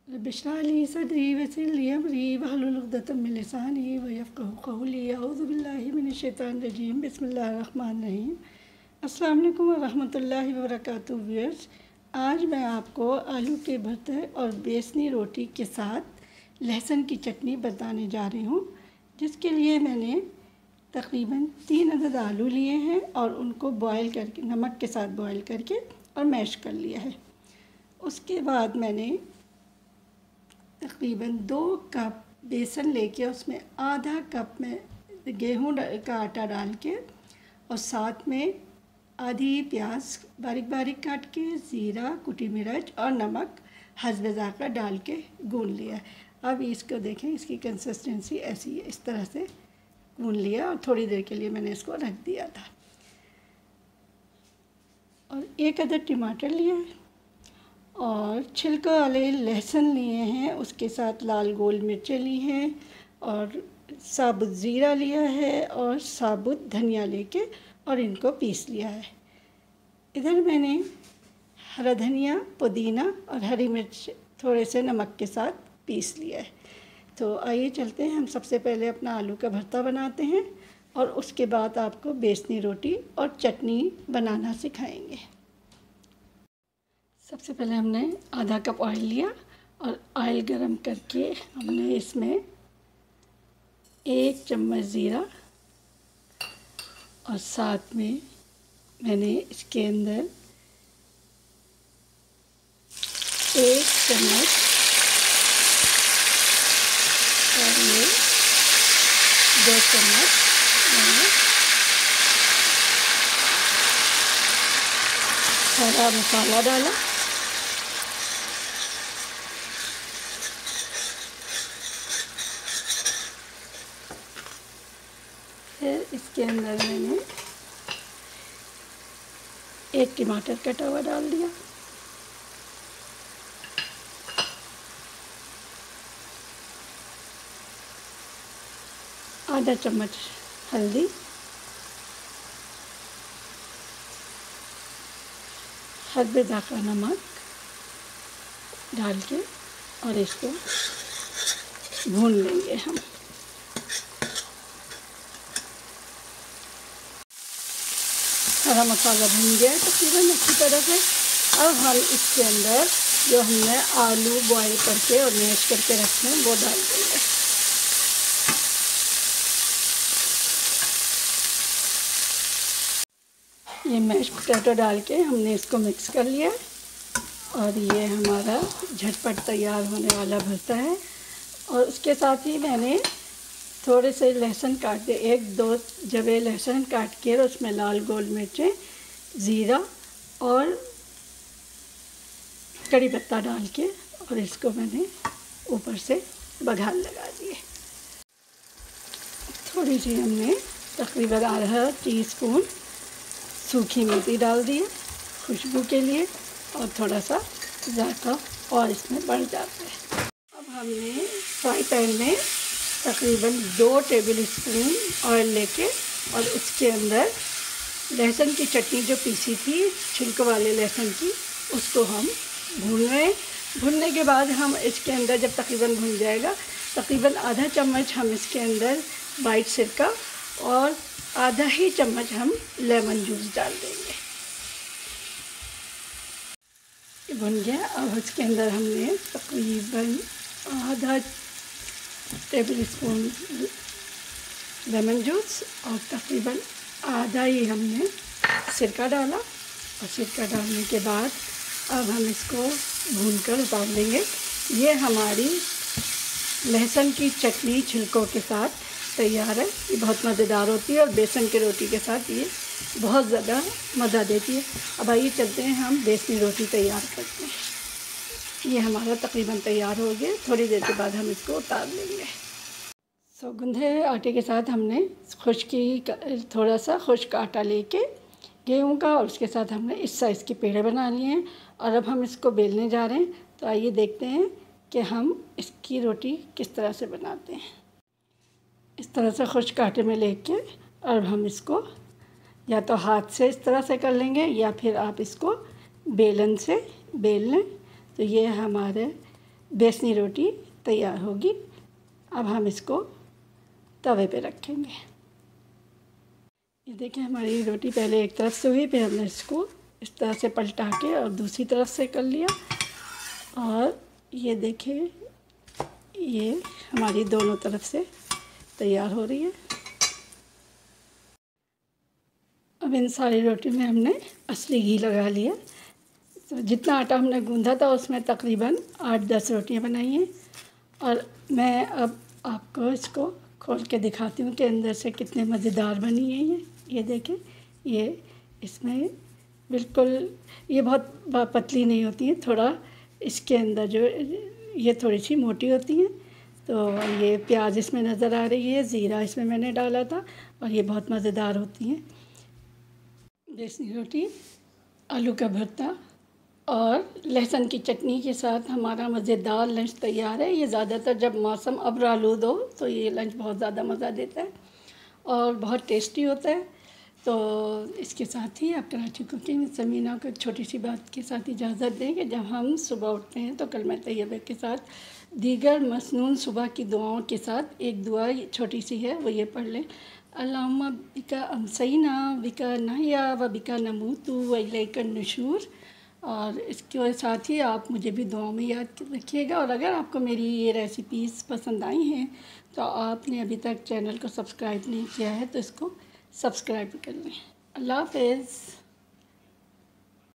Rabbi इश्रह ली सदरी वयस्सिर ली अमरी वहलुल उक़दतम मिन लिसानी यफ़क़हू क़ौली अऊज़ु बिल्लाहि मिनश शैतानिर रजीम बिस्मिल्लाहिर रहमानिर रहीम। अस्सलाम वालेकुम व रहमतुल्लाहि व बरकातुहू व्यूअर्स। आज मैं आपको आलू के भरते और बेसनी रोटी के साथ लहसुन की चटनी बताने जा रही हूँ, जिसके लिए मैंने तकरीबन 3 अदद आलू लिए हैं और उनको बॉयल करके नमक के साथ बॉयल करके और मैश कर लिया है। उसके बाद मैंने तकरीबन 2 कप बेसन लेके उसमें आधा कप में गेहूं का आटा डाल के और साथ में आधी प्याज बारीक बारीक काट के, ज़ीरा, कुटी मिर्च और नमक हस्ब ज़ायक़ा डाल के गूँध लिया। अब इसको देखें, इसकी कंसिस्टेंसी ऐसी है, इस तरह से गूँध लिया और थोड़ी देर के लिए मैंने इसको रख दिया था। और 1 अदद टमाटर लिया है और छिलके वाले लहसुन लिए हैं, उसके साथ लाल गोल मिर्चें ली हैं और साबुत ज़ीरा लिया है और साबुत धनिया लेके और इनको पीस लिया है। इधर मैंने हरा धनिया, पुदीना और हरी मिर्च थोड़े से नमक के साथ पीस लिया है। तो आइए चलते हैं, हम सबसे पहले अपना आलू का भरता बनाते हैं और उसके बाद आपको बेसनी रोटी और चटनी बनाना सिखाएंगे। सबसे पहले हमने आधा कप ऑयल लिया और ऑयल गरम करके हमने इसमें 1 चम्मच ज़ीरा और साथ में मैंने इसके अंदर 1 चम्मच और ये 2 चम्मच मैंने हरा मसाला डाला। फिर इसके अंदर मैंने 1 टमाटर कटा हुआ डाल दिया। आधा चम्मच हल्दी, हस्ब ज़ायक़ा नमक डाल के और इसको भून लेंगे हम। हरा मसाला भून गया है तकरीबन अच्छी तरह से। अब हम इसके अंदर जो हमने आलू बॉयल करके और मैश करके रखे हैं वो डाल देंगे। ये मैश पोटैटो डाल के हमने इसको मिक्स कर लिया और ये हमारा झटपट तैयार होने वाला भरता है। और उसके साथ ही मैंने थोड़े से लहसुन काट दे, 1-2 जबे लहसुन काट के और उसमें लाल गोल मिर्चें, ज़ीरा और कड़ी पत्ता डाल के और इसको मैंने ऊपर से बघार लगा दिए। थोड़ी सी हमने तकरीबन आधा टीस्पून सूखी मेथी डाल दी खुशबू के लिए और थोड़ा सा जायका और इसमें बढ़ जाता है। अब हमने फ्राई पैन में तकरीबन 2 टेबल स्पून ऑयल लेके और उसके अंदर लहसुन की चटनी जो पीसी थी छिलके वाले लहसुन की, उसको हम भून रहे हैं। भूनने के बाद हम इसके अंदर जब तकरीबन भुन जाएगा, तकरीबन आधा चम्मच हम इसके अंदर वाइट सिरका और आधा ही चम्मच हम लेमन जूस डाल देंगे। ये भुन गया। अब इसके अंदर हमने तकरीबन आधा टेबल स्पून लेमन जूस और तकरीबन आधा ही हमने सिरका डाला और सिरका डालने के बाद अब हम इसको भूनकर उतार देंगे। ये हमारी लहसुन की चटनी छिलकों के साथ तैयार है। ये बहुत मज़ेदार होती है और बेसन की रोटी के साथ ये बहुत ज़्यादा मज़ा देती है। अब आइए चलते हैं, हम बेसनी रोटी तैयार करते हैं। ये हमारा तकरीबन तैयार हो गया। थोड़ी देर के बाद हम इसको उतार लेंगे। गूंधे आटे के साथ हमने थोड़ा सा खुश्क आटा लेके गेहूं का और उसके साथ हमने इस साइज़ के पेड़े बना लिए हैं और अब हम इसको बेलने जा रहे हैं। तो आइए देखते हैं कि हम इसकी रोटी किस तरह से बनाते हैं। इस तरह से खुश्क आटे में लेके और हम इसको या तो हाथ से इस तरह से कर लेंगे या फिर आप इसको बेलन से बेल लें। तो ये हमारे बेसनी रोटी तैयार होगी। अब हम इसको तवे पे रखेंगे। ये देखिए हमारी रोटी पहले एक तरफ से हुई, फिर हमने इसको इस तरह से पलटा के और दूसरी तरफ से कर लिया। और ये देखिए ये हमारी दोनों तरफ से तैयार हो रही है। अब इन सारी रोटी में हमने असली घी लगा लिया। तो जितना आटा हमने गूंधा था उसमें तकरीबन 8-10 रोटियां बनाई हैं। और मैं अब आपको इसको खोल के दिखाती हूँ कि अंदर से कितने मज़ेदार बनी है ये देखें। ये इसमें बिल्कुल ये बहुत पतली नहीं होती है, थोड़ा इसके अंदर जो ये थोड़ी सी मोटी होती हैं। तो ये प्याज इसमें नज़र आ रही है, ज़ीरा इसमें मैंने डाला था और ये बहुत मज़ेदार होती हैं। बेसनी रोटी, आलू का भरता और लहसुन की चटनी के साथ हमारा मज़ेदार लंच तैयार है। ये ज़्यादातर जब मौसम अब्र आलूद हो तो ये लंच बहुत ज़्यादा मज़ा देता है और बहुत टेस्टी होता है। तो इसके साथ ही आप कराची कुकिंग में समीना को एक छोटी सी बात के साथ इजाज़त दें कि जब हम सुबह उठते हैं तो कलमा तैयबा के साथ दीगर मसनून सुबह की दुआओं के साथ एक दुआ छोटी सी है, वो ये पढ़ लें, अल्लाहुम्मा बिका अमसैना बिका नहया व बिका नमूतु व इलैका नुशूर। और इसके साथ ही आप मुझे भी दुआओं में याद रखिएगा। और अगर आपको मेरी ये रेसिपीज़ पसंद आई हैं तो आपने अभी तक चैनल को सब्सक्राइब नहीं किया है तो इसको सब्सक्राइब कर लें। अल्लाह हाफ़िज़।